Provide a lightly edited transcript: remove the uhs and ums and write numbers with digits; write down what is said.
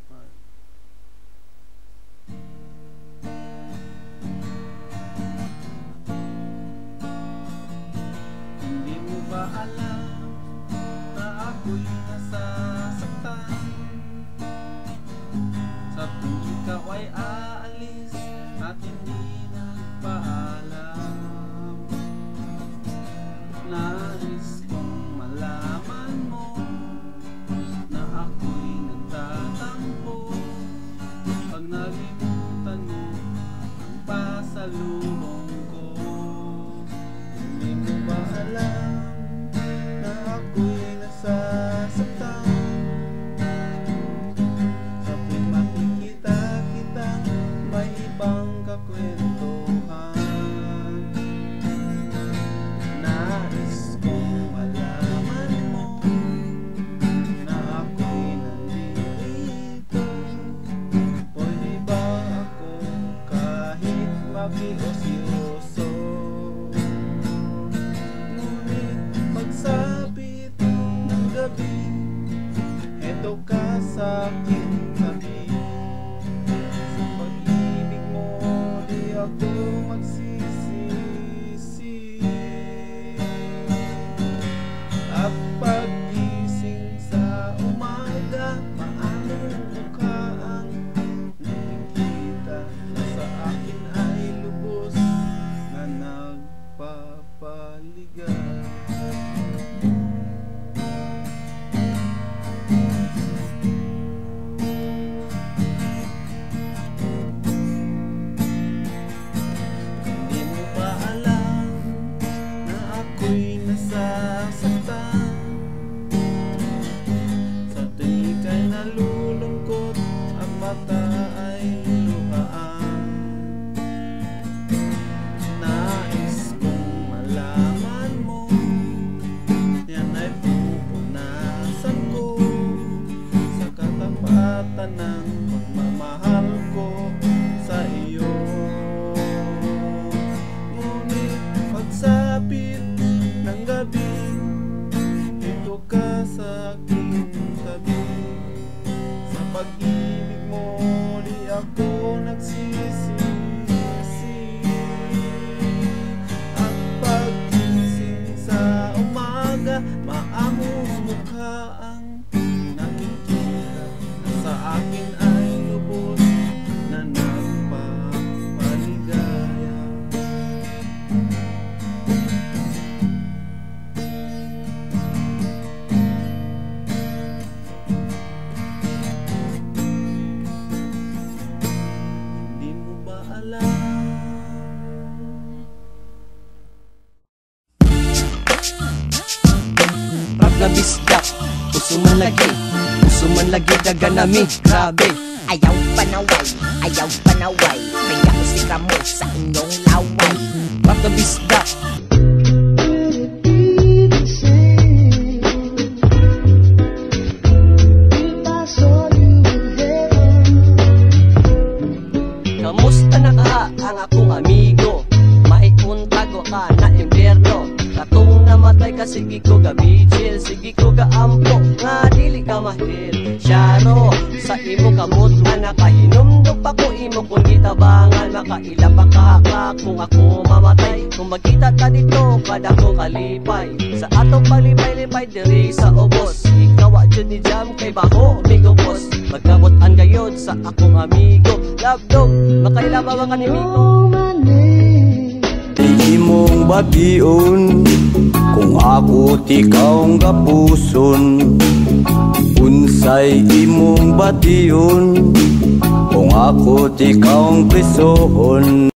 Hindi mo ba alam na ako'y nasasaktan? Sa tuwing ikaw ay aalis at hindi nagpaalam, nais kong malaman mo na ako'y nagtatampo pag nalimutan mo ang pasalubong ko. Hindi mo ba alam na ako'y nasasaktan? Sa tuwing makikita kitang may ibang kakwentuhan, nais kong malaman mo na ako'y nandito. Pwede ba ako kahit makiosyoso? Ngunit pagsapit ng gabi, eto ka sa aking tabi. Sa pag-ibig mo di ako magsisisi. At pag-gising sa umaga, paano mukha ang nakikita na sa akin ay lubos na nagpapaligay. Hindi mo ba alam na ako'y nasasaktan? Sa tuwing ika'y nalulungkot, ang mata ay luhaan. Nais kong malaman mo, yan ay pupunasan ko sa katapatan ng pagmamahal ko sa iyo. Ngunit pagsapit ng gabi, dito ka sa aking tabi. Sa pag-ibig mo di ako nagsisisi. At pag-gising sa umaga, maamong mukha ang nakikita na sa akin ay lubos na nagpapaligaya. Hindi mo ba alam? Rap na bisdak, puso man lagi daganami, grabe. Ayaw panaway, may ako si Ramo sa inyong laway. Rap na bisdak, kamusta na ka ang akong amigo? Maipuntago ka na impyerno. Katong namatay ka, sige ko ga vigil, sige ko ga ampo, nga dili ka mahil. Syaro, sa imo kamot nga nakahinumdok pa ko imo kung gitabangan, makaila pa ka kung ako mamatay. Kung magkita ta dito, kada ko kalipay sa atong palipay-lipay diri sa ubos. Ikaw a jud ni jam kay baho migupos, magkabutan gayod sa akong amigo. Love dog, makaila ba ka ni Mito? Di mong bation kung ako tikaw nga puson. Unsay imong bation kung ako tikaw prisohon.